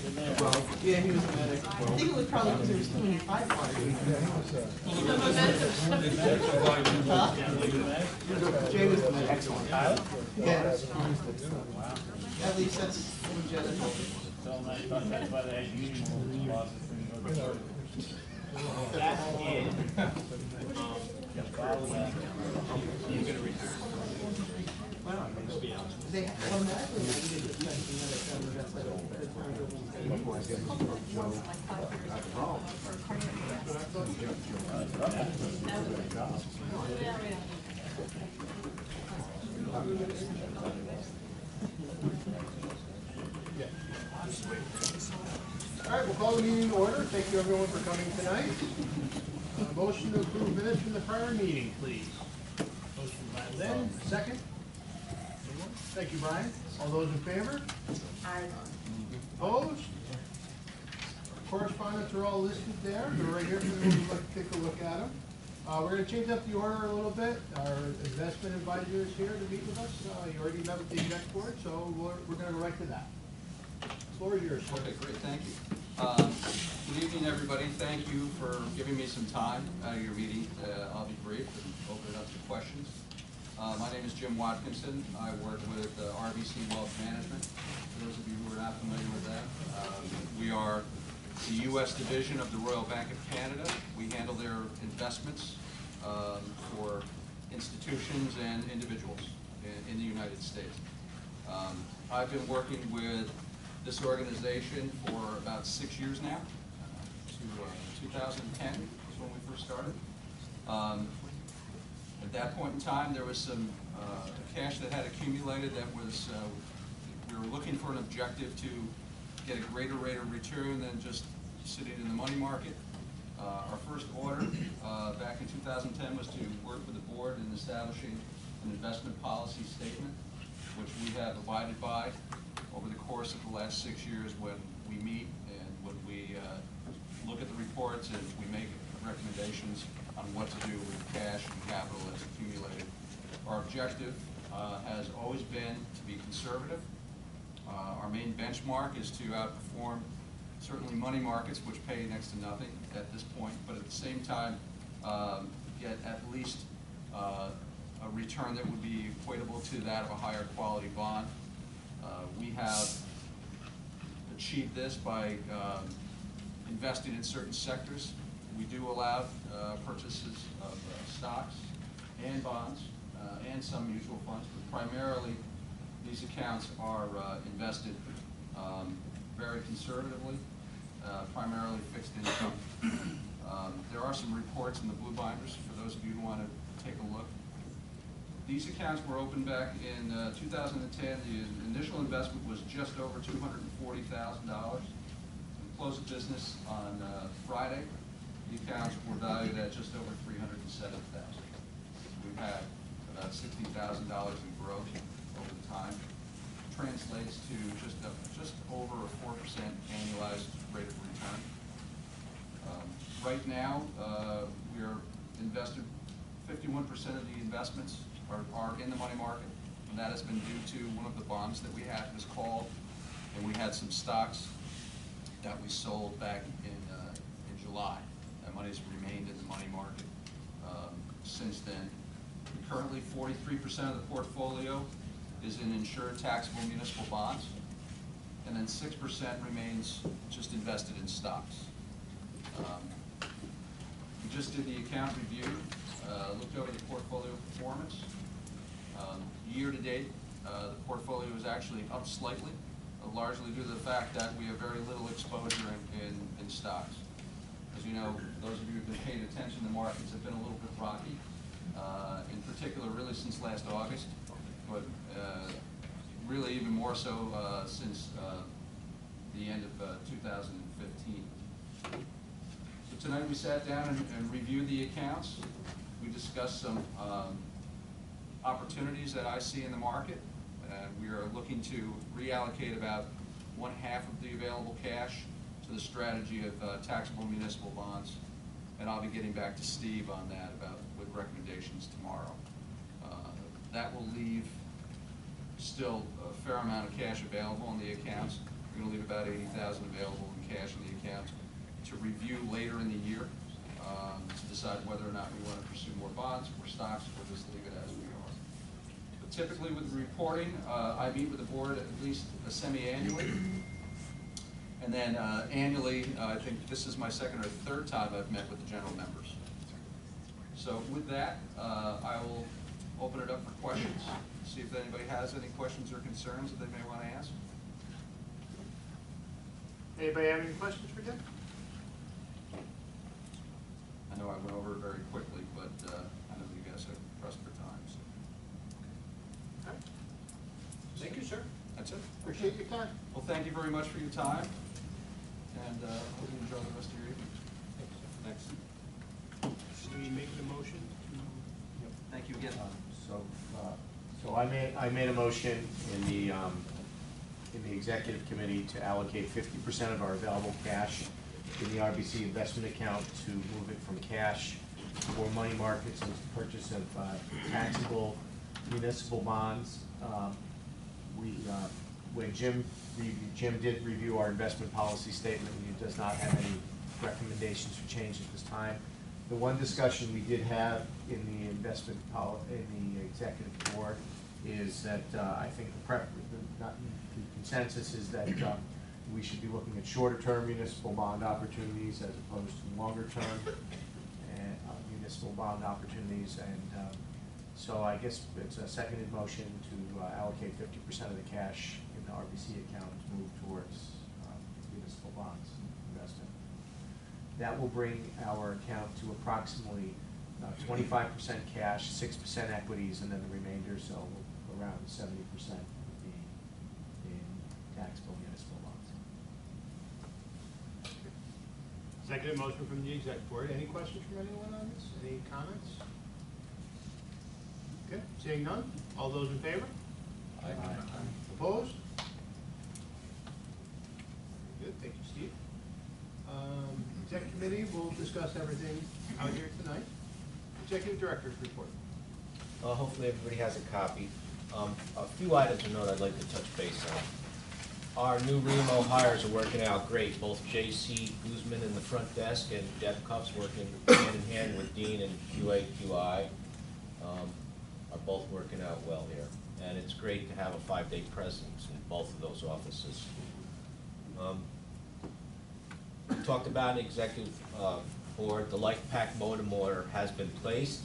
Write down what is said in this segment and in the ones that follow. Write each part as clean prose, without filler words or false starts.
Yeah, he was a medic. I think it was probably because there was too many firefighters. Huh? Jay was the medic. Excellent. Yeah. At least that's legitimate. That's why they had union clauses in the That's it. They automatically needed to that's like All right, we'll call the meeting to order. Thank you everyone for coming tonight. Motion to approve minutes from the prior meeting, please. Motion by Lynn, second. Anyone? Thank you, Brian. All those in favor? Aye. Opposed? Correspondence are all listed there. They're right here for those who'd like to take a look at them. We're going to change up the order a little bit. Our investment advisor is here to meet with us. You already met with the exec board, so we're going to go right to that. The floor is yours, sir. Okay, great, thank you. Good evening, everybody. Thank you for giving me some time out of your meeting. I'll be brief and open it up to questions. My name is Jim Watkinson. I work with RBC Wealth Management. For those of you who are not familiar with that, we are the U.S. division of the Royal Bank of Canada. We handle their investments for institutions and individuals in the United States. I've been working with this organization for about 6 years now. 2010 is when we first started. At that point in time, there was some cash that had accumulated that was, we were looking for an objective to get a greater rate of return than just sitting in the money market. Our first order back in 2010 was to work with the board in establishing an investment policy statement, which we have abided by over the course of the last 6 years when we meet and when we look at the reports and we make recommendations on what to do with cash and capital that's accumulated. Our objective has always been to be conservative. Our main benchmark is to outperform certainly money markets, which pay next to nothing at this point, but at the same time get at least a return that would be equatable to that of a higher quality bond. We have achieved this by investing in certain sectors. We do allow purchases of stocks and bonds and some mutual funds, but primarily these accounts are invested very conservatively, primarily fixed income. There are some reports in the blue binders for those of you who want to take a look. These accounts were opened back in 2010. The initial investment was just over $240,000. We closed the business on Friday. The accounts were valued at just over $307,000. We've had about $60,000 in growth over the time. Translates to just over a 4% annualized rate of return. Right now, we are invested. 51% of the investments are in the money market, and that has been due to one of the bonds that we had was called, and we had some stocks that we sold back in July. That money's remained in the money market since then. Currently, 43% of the portfolio is in insured taxable municipal bonds, and then 6% remains just invested in stocks. We just did the account review, looked over the portfolio performance. Year to date, the portfolio is actually up slightly, largely due to the fact that we have very little exposure in stocks. As you know, those of you who have been paying attention, the markets have been a little bit rocky, in particular really since last August, but really even more so since the end of 2015. So tonight we sat down and reviewed the accounts. We discussed some opportunities that I see in the market. We are looking to reallocate about 1/2 of the available cash to the strategy of taxable municipal bonds, and I'll be getting back to Steve on that with recommendations tomorrow. That will leave still a fair amount of cash available in the accounts. We're gonna leave about $80,000 available in cash in the account to review later in the year, to decide whether or not we want to pursue more bonds, more stocks, or just leave it as we are. But typically with the reporting, I meet with the board at least semi-annually. And then annually, I think this is my second or third time I've met with the general members. So with that, I will open it up for questions, see if anybody has any questions or concerns that they may want to ask. Anybody have any questions for Jim? I know I went over it very quickly, but I know you guys are pressed for time. So. All right. Thank you, sir. That's it. Appreciate your time. Well, thank you very much for your time, and hope you enjoy the rest of your evening. Thanks. So you making a motion? Thank you again. So I made a motion in the executive committee to allocate 50% of our available cash in the RBC investment account to move it from cash or money markets and purchase of taxable municipal bonds. When Jim did review our investment policy statement, he does not have any recommendations for change at this time. The one discussion we did have in the in the executive board is that I think the consensus is that we should be looking at shorter-term municipal bond opportunities as opposed to longer-term municipal bond opportunities, and so I guess it's a seconded motion to allocate 50% of the cash in the RBC account to move towards municipal bonds investment. That will bring our account to approximately 25% cash, 6% equities, and then the remainder, so around 70% would be in taxable municipal bonds. Seconded motion from the exec board. Any questions from anyone on this? Any comments? Okay, seeing none. All those in favor? Aye. Opposed? Good, thank you, Steve. Executive committee will discuss everything out here tonight. Executive director's report. Hopefully everybody has a copy. A few items of note I'd like to touch base on. Our new Remo hires are working out great. Both J.C. Guzman in the front desk and Deb Cuffs working hand in hand with Dean and QA/QI are both working out well here. And it's great to have a 5-day presence in both of those offices. We talked about an executive board. The life pack modem order has been placed,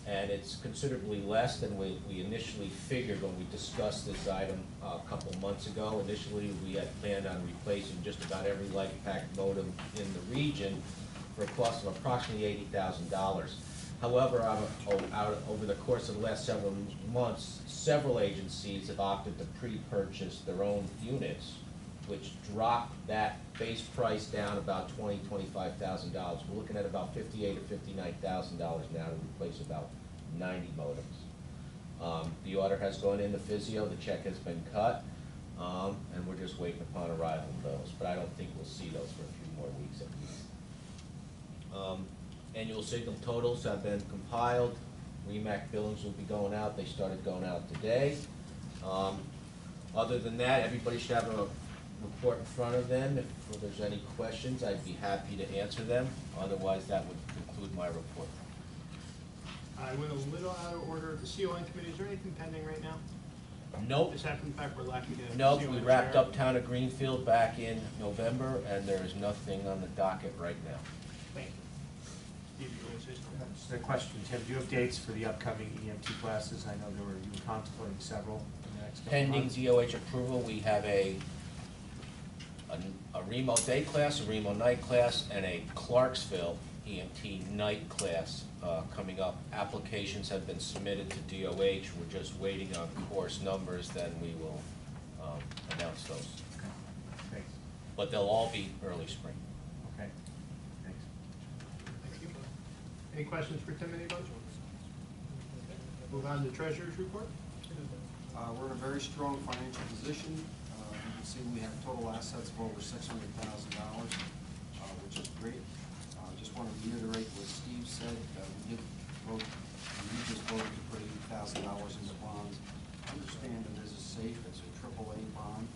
and it's considerably less than we initially figured when we discussed this item a couple months ago. Initially, we had planned on replacing just about every life pack modem in the region for a cost of approximately $80,000. However, over the course of the last several months, several agencies have opted to pre-purchase their own units, which dropped that base price down about $20,000 to $25,000. We're looking at about $58,000 to $59,000 now to replace about 90 modems. The order has gone into Physio, the check has been cut, and we're just waiting upon arrival of those. But I don't think we'll see those for a few more weeks at least. Annual signal totals have been compiled. REMAC billings will be going out. They started going out today. Other than that, everybody should have a report in front of them. If there's any questions, I'd be happy to answer them. Otherwise, that would conclude my report. I went a little out of order. The CON committee, is there anything pending right now? Nope. Just happened the fact we're lacking a Nope, CON we wrapped chair. up Town of Greenfield back in November, and there is nothing on the docket right now. Thank you. Steve, you want to say something? Just a question, Tim, do you have dates for the upcoming EMT classes? I know you were contemplating several in the next couple Pending months. DOH approval, we have a Remo day class, a Remo night class, and a Clarksville EMT night class coming up. Applications have been submitted to DOH. We're just waiting on course numbers, then we will announce those. Okay, thanks. But they'll all be early spring. Okay, thanks. Thank you. Any questions for Tim, anybody? Move on to treasurer's report. We're in a very strong financial position. You can see we have total assets of over $600,000, which is great. Just want to reiterate what Steve said. We just voted to put $80,000 into bonds. Understand that this is safe. It's a AAA bond.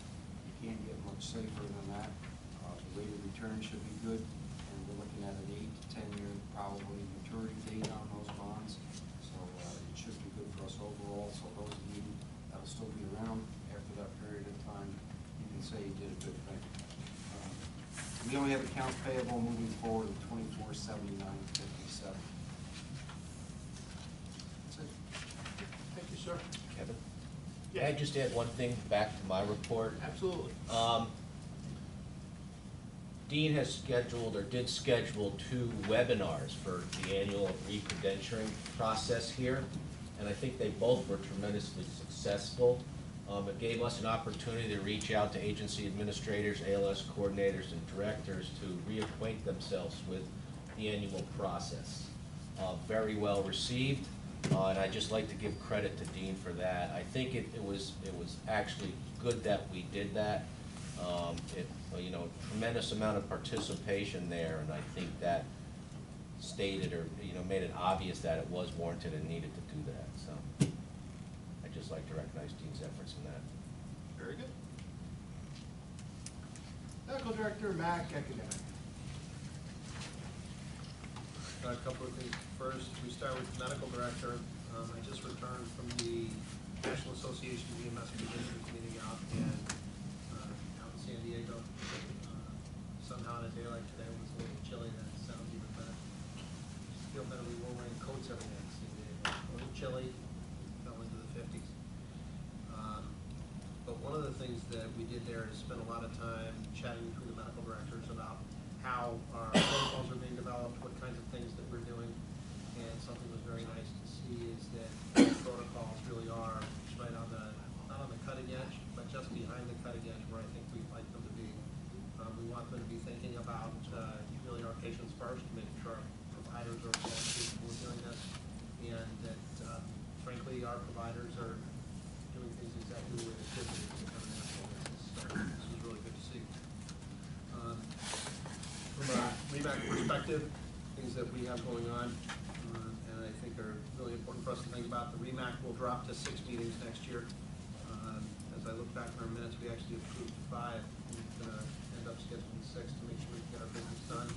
You can't get much safer than that. The rate of return should be good, and we're looking at an 8 to 10 year probably maturity date on those bonds. So it should be good for us overall. So those of you that'll still be around after that period of time, you can say you did a good thing. We only have accounts payable moving forward of 2479.57. That's it. Thank you, sir. Kevin? Can I just add one thing back to my report? Absolutely. Dean has scheduled, or did schedule, 2 webinars for the annual recredentialing process here, and I think they both were tremendously successful. It gave us an opportunity to reach out to agency administrators, ALS coordinators, and directors to reacquaint themselves with the annual process. Very well received, and I'd just like to give credit to Dean for that. I think it was actually good that we did that. Tremendous amount of participation there, and I think that stated, or made it obvious that it was warranted and needed to do that. So I'd just like to recognize Dean's efforts in that. Very good. Medical Director, Mac, Academic. A couple of things. First, we start with the medical director. I just returned from the National Association of EMS Physicians meeting out in San Diego. Somehow on a day like today, when it's a little chilly, that sounds even better. Just feel better. We were wearing coats every day in San Diego. A little chilly, fell into the 50s. But one of the things that we did there is spend a lot of time chatting between the medical directors about how our protocols are being developed, what kinds of things that we're doing. And something that was very nice to see is that the protocols really are right on the, not on the cutting edge, but just behind the cutting edge where I think we'd like them to be. We want them to be thinking about really our patients first, making sure our providers are capable of doing this, and that frankly our providers are doing things exactly the way they should be to become a national business. So this was really good to see. From a REMAC perspective, things that we have going on, and I think are really important for us to think about. The REMAC will drop to 6 meetings next year. As I look back in our minutes, we actually approved 5. We're going to end up scheduling 6 to make sure we can get our business done.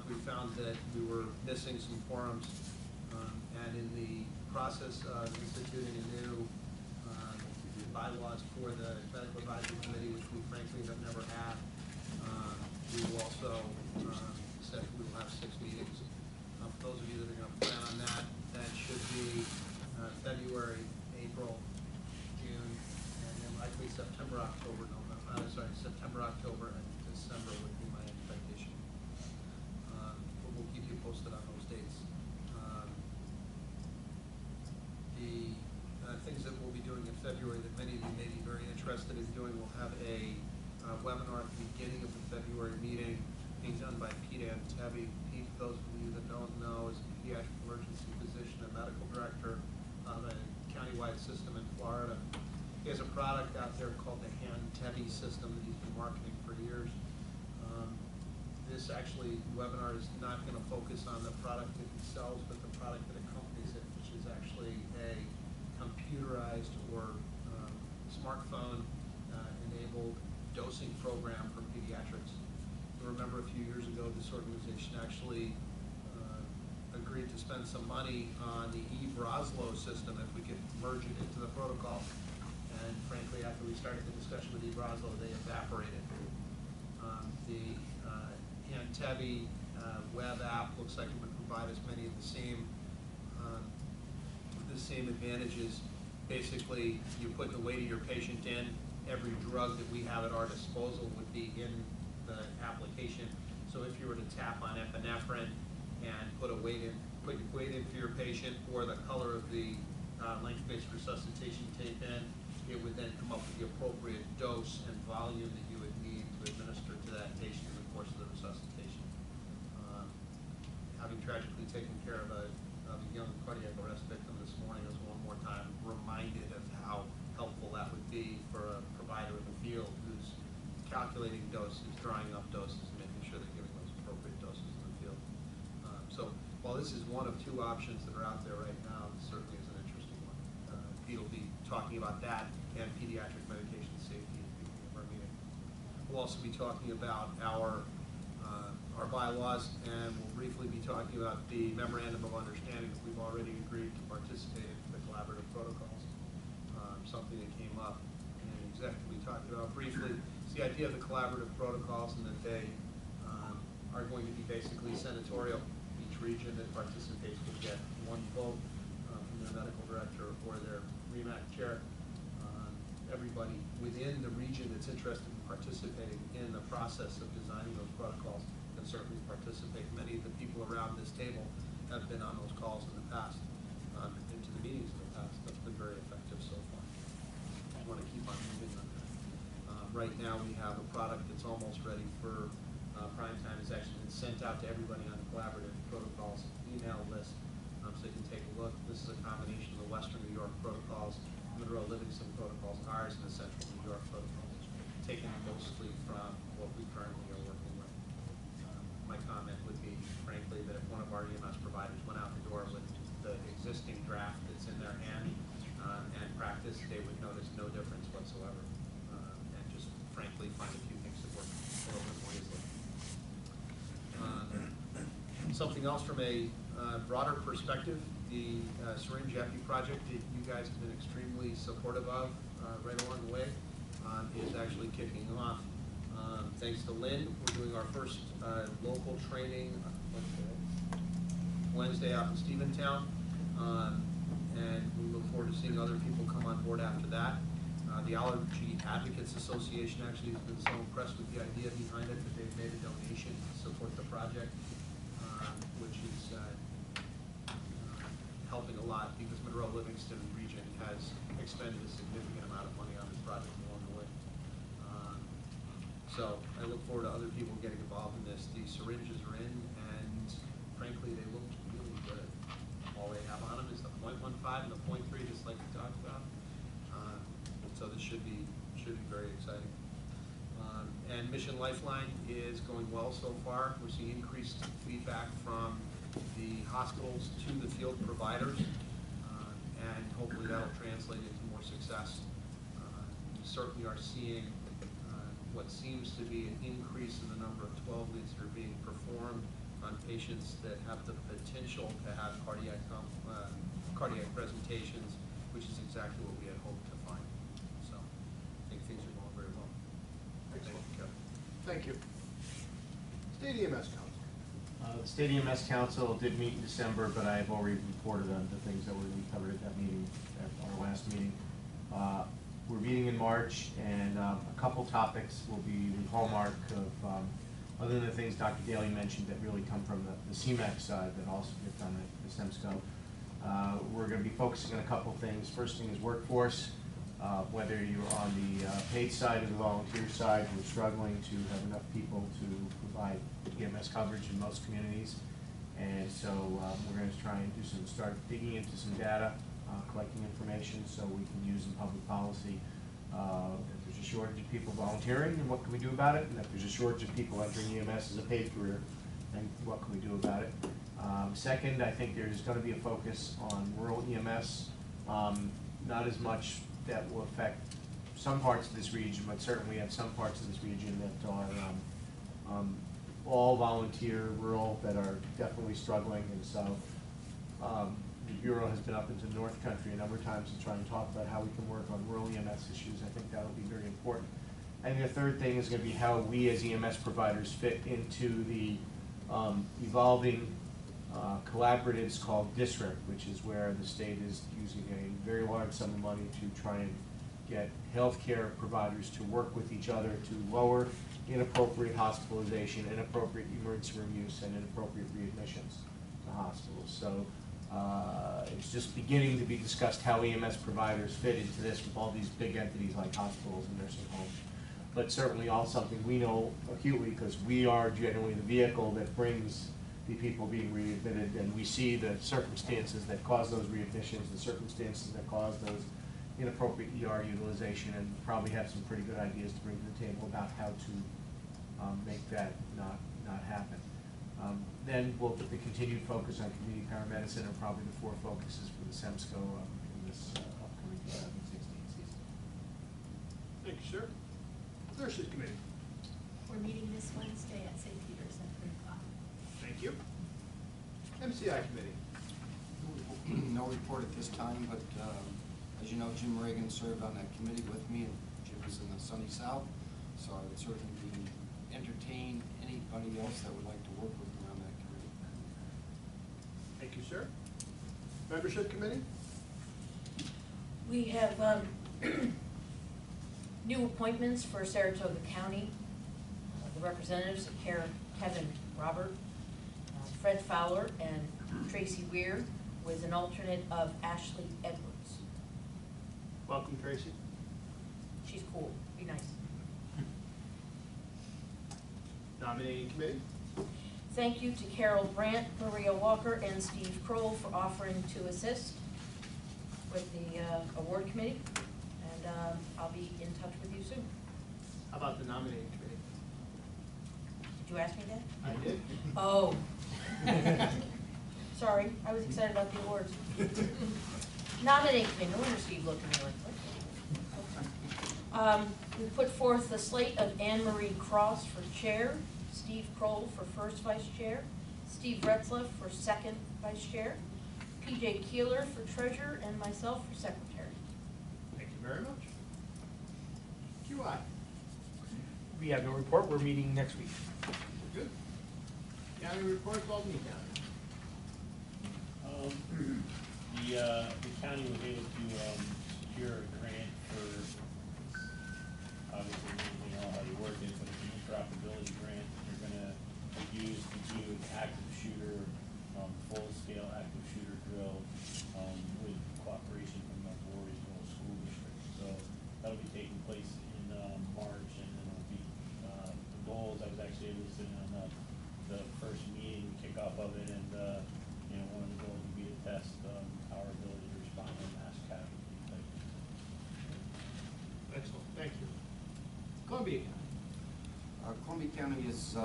We found that we were missing some forums, and in the process of instituting a new bylaws for the Medical Advisory Committee, which we frankly have never had, we will also said we will have 6 meetings. For those of you that are going to plan on that, that should be February, April, June, and then likely September, October, September, October, and December would be my expectation. But we'll keep you posted on those dates. The things that we'll be doing in February that many of you may be very interested in doing, we'll have a webinar at the beginning of the February meeting being done by Pete Antebi. Pete, those of you that don't know, is a pediatric emergency physician and medical director of a countywide system in Florida. He has a product out there called the Antebi system that he's been marketing for years. This actually webinar is not going to focus on the product that he sells, but the product that accompanies it, which is actually a computerized or smartphone enabled dosing program for pediatrics. You remember a few years ago, this organization actually agreed to spend some money on the eBraslo system if we could merge it into the protocol. And frankly, after we started the discussion with eBraslo, they evaporated. The Antebi web app looks like it would provide us many of the same advantages. Basically, you put the weight of your patient in. Every drug that we have at our disposal would be in the application. So if you were to tap on epinephrine and put your weight in for your patient, or the color of the length-based resuscitation tape in, it would then come up with the appropriate dose and volume that you would need to administer to that patient in the course of the resuscitation. Having tragically taken care of a young cardiac arrest victim this morning, I was one more time reminded of how helpful that would be for a provider in the field who's calculating doses, drawing up doses, and making sure they're giving those appropriate doses in the field. So while this is one of 2 options that are out there right now, this certainly is an interesting one. Pete will be talking about that and pediatric medication safety at the beginning of our meeting. We'll also be talking about our bylaws, and we'll briefly be talking about the memorandum of understanding that we've already agreed to participate in the collaborative protocols. Something that came up in executive we talked about briefly. It's the idea of the collaborative protocols, and that they are going to be basically senatorial. Each region that participates will get one vote from their medical director or their REMAC chair. Everybody within the region that's interested in participating in the process of designing those protocols can certainly participate. Many of the people around this table have been on those calls in the past, into the meetings in the past. That's been very effective so far. I want to keep on moving on that. Right now, we have a product that's almost ready for prime time. It's actually been sent out to everybody on the collaborative protocols email list, so you can take a look. This is a combination of the Western New York protocols, Monroe Livingston protocols, ours, and the Central New York protocols, taken mostly from what we currently are working with. My comment would be, frankly, that if one of our EMS providers went out the door with the existing draft that's in their hand and practice, they would notice no difference whatsoever, and just frankly find a few things that work a little bit more easily. Something else from a broader perspective, the syringe epi project that you guys have been extremely supportive of right along the way is actually kicking off. Thanks to Lynn, we're doing our first local training Wednesday out in Stephentown, and we look forward to seeing other people come on board after that. The Allergy Advocates Association actually has been so impressed with the idea behind it that they've made a donation to support the project, which is helping a lot because Monroe Livingston region has expended a significant amount of money on this project along the way. So I look forward to other people getting involved in this. The syringes are in, and frankly, they look really good. All they have on them is the .15 and the .3, just like we talked about. So this should be very exciting. And Mission Lifeline is going well so far. We're seeing increased feedback from the hospitals to the field providers, and hopefully that'll translate into more success. We certainly are seeing what seems to be an increase in the number of 12 leads that are being performed on patients that have the potential to have cardiac presentations, which is exactly what we had hoped to find. So I think things are going very well. Thank you, Kevin. Thank you. State EMS Council. The State EMS Council did meet in December, but I have already reported on the things that we covered at that meeting, at our last meeting. We're meeting in March, and a couple topics will be the hallmark of, other than the things Dr. Daly mentioned that really come from the CMAC side that also get done at the Remsco. We're going to be focusing on a couple things. First thing is workforce. Whether you're on the paid side or the volunteer side, we're struggling to have enough people to provide EMS coverage in most communities. And so we're going to try and start digging into some data, collecting information so we can use in public policy. If there's a shortage of people volunteering, then what can we do about it? And if there's a shortage of people entering EMS as a paid career, then what can we do about it? Second, I think there's going to be a focus on rural EMS, not as much that will affect some parts of this region, but certainly we have some parts of this region that are all volunteer, rural, that are definitely struggling. And so the Bureau has been up into North Country a number of times to try and talk about how we can work on rural EMS issues. I think that'll be very important. And the third thing is going to be how we as EMS providers fit into the evolving collaboratives called district, which is where the state is using a very large sum of money to try and get healthcare providers to work with each other to lower inappropriate hospitalization, inappropriate emergency room use, and inappropriate readmissions to hospitals. So it's just beginning to be discussed how EMS providers fit into this with all these big entities like hospitals and nursing homes. But certainly all something we know acutely because we are generally the vehicle that brings the people being readmitted, and we see the circumstances that cause those readmissions, the circumstances that cause those inappropriate ER utilization, and probably have some pretty good ideas to bring to the table about how to make that not happen. Then we'll put the continued focus on community paramedicine and probably the 4 focuses for the Remsco in this upcoming 2016 season. Thank you, sir. Nurses Committee. We're meeting this Wednesday at St. Peter's at 3 o'clock. Thank you. MCI committee. No report at this time, but as you know, Jim Reagan served on that committee with me, and Jim is in the sunny south, so I would certainly entertain anybody else that would like to work with me on that committee. Thank you, sir. Membership committee? We have new appointments for Saratoga County. The representatives are Kevin Robert, Fred Fowler, and Tracy Weir, with an alternate of Ashley Edwards. Welcome, Tracy. She's cool, be nice. Nominating committee? Thank you to Carol Brandt, Maria Walker, and Steve Kroll for offering to assist with the award committee, and I'll be in touch with you soon. How about the nominating committee? Did you ask me that? I did. Oh. Sorry, I was excited about the awards. Nominating committee, no wonder Steve looked at me like, what? We put forth the slate of Anne Marie Cross for chair, Steve Kroll for first vice chair, Steve Retzlaff for second vice chair, PJ Keeler for treasurer, and myself for secretary. Thank you very much. QI. We have no report. We're meeting next week. Good. County reports, Albany County. The county was able to secure a grant for, obviously, you know how you work it, but it's an interoperability grant that they're gonna use to do an active shooter, full-scale active shooter drill, with cooperation from the Warriors School District. So that'll be taking place in, March, and then it'll be, the goals, I was actually able to sit in on the first meeting, kickoff of it, and, you know, one of the goals would be to test, our ability to respond to mass casualty type. Excellent, thank you. Columbia County. Columbia County is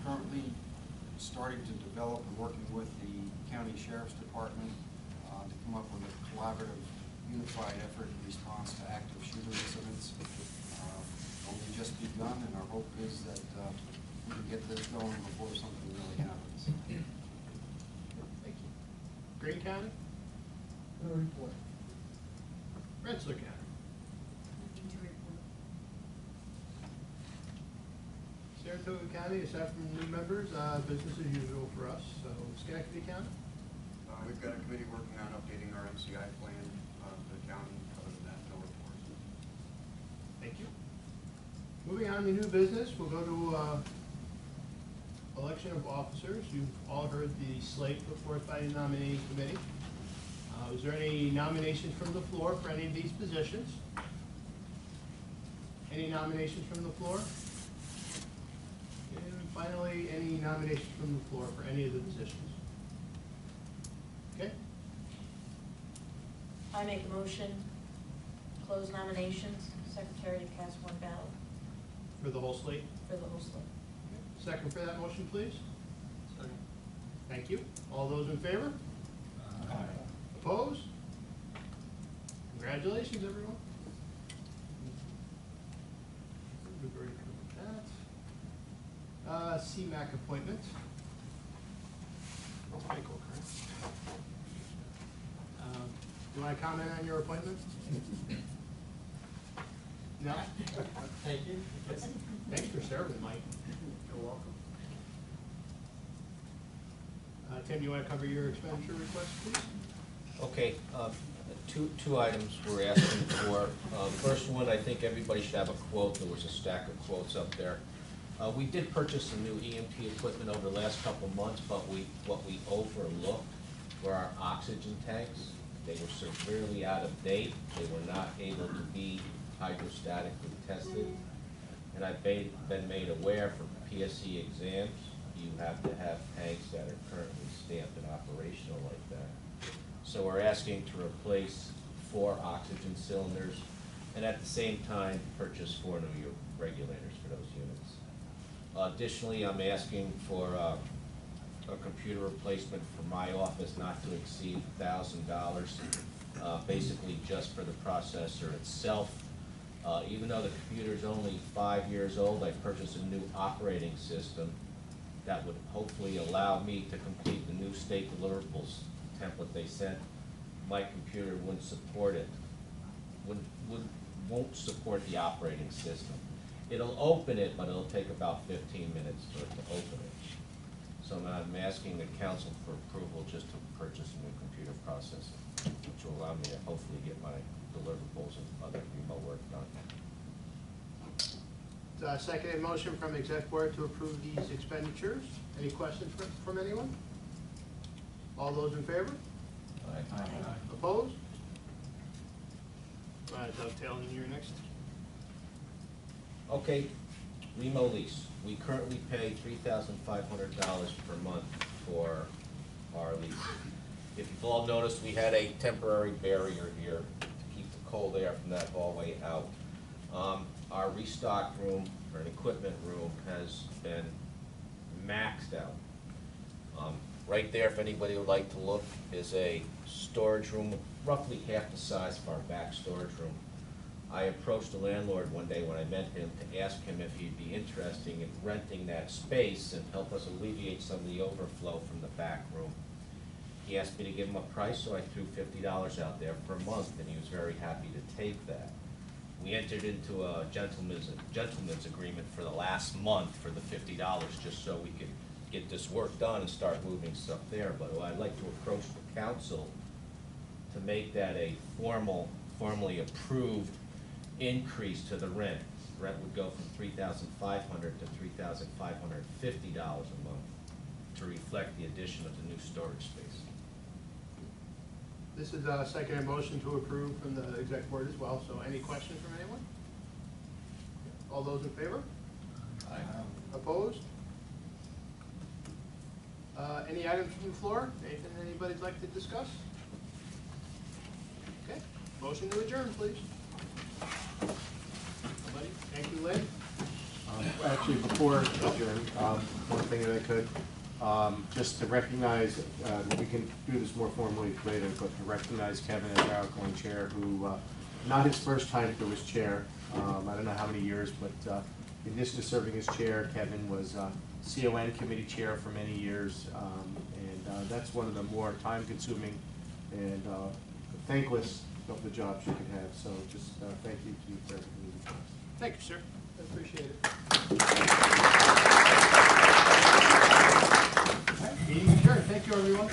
currently starting to develop and working with the county sheriff's department to come up with a collaborative, unified effort in response to active shooter incidents. Only just begun, and our hope is that we can get this going before something really happens. Thank you. Green County. No report. Rensselaer County. Nothing to report. Saratoga County, aside from new members, business as usual for us. So Schenectady County. We've got a committee working on updating our MCI plan for the county. Other than that, no reports. Thank you. Moving on to new business, we'll go to election of officers. You've all heard the slate put forth by the nominating committee. Is there any nominations from the floor for any of these positions? Any nominations from the floor? And finally, any nominations from the floor for any of the positions? Okay. I make a motion, close nominations, secretary to cast one ballot For the whole slate? for the whole slate. Second for that motion, please. Second. Thank you. All those in favor? Opposed? Congratulations, everyone. We've already covered that. CMAC appointment. That's Michael, correct? Do you want to comment on your appointment? No? Thank you. Thanks for serving, Mike. You're welcome. Tim, you want to cover your expenditure request, please? Okay, two items we're asking for. First one, I think everybody should have a quote. There was a stack of quotes up there. We did purchase some new EMT equipment over the last couple of months, but what we overlooked were our oxygen tanks. They were severely out of date. They were not able to be hydrostatically tested. And I've been made aware for PSE exams, you have to have tanks that are currently stamped and operational like that. So we're asking to replace 4 oxygen cylinders, and at the same time, purchase 4 new regulators for those units. Additionally, I'm asking for a computer replacement for my office not to exceed $1,000, basically just for the processor itself. Even though the computer's only 5 years old, I purchased a new operating system that would hopefully allow me to complete the new state deliverables template they sent. My computer wouldn't support it, won't support the operating system. It'll open it, but it'll take about 15 minutes for it to open it. So I'm asking the council for approval just to purchase a new computer processor, which will allow me to hopefully get my deliverables and other remote work done. Second motion from exec board to approve these expenditures. Any questions from anyone? All those in favor? Aye. Opposed? All right, dovetailing, you're next. Okay, Remo lease. We currently pay $3,500 per month for our lease. If you've all noticed, we had a temporary barrier here to keep the cold air from that hallway out. Our restock room, or an equipment room, has been maxed out. Right there, if anybody would like to look, is a storage room, roughly half the size of our back storage room. I approached the landlord one day when I met him to ask him if he'd be interested in renting that space and help us alleviate some of the overflow from the back room. He asked me to give him a price, so I threw $50 out there per month, and he was very happy to take that. We entered into a gentleman's agreement for the last month for the $50, just so we could get this work done and start moving stuff there. But I'd like to approach the council to make that a formally approved increase to the rent. Rent would go from $3,500 to $3,550 a month to reflect the addition of the new storage space. This is a second motion to approve from the exec board as well, so any questions from anyone? All those in favor? Aye. Opposed? Any items from the floor? Anything anybody'd like to discuss? Okay, motion to adjourn, please. Nobody? Thank you, Lynn. Actually, before adjourn, one thing that I could, just to recognize, we can do this more formally later, but to recognize Kevin as our outgoing chair, who, not his first time to his chair, I don't know how many years, but in addition to serving as chair, Kevin was CON committee chair for many years, and that's one of the more time-consuming and thankless of the jobs you can have. So just thank you to you for everything you've done. Thank you, sir. I appreciate it. All right, meeting adjourned. Thank you, everyone.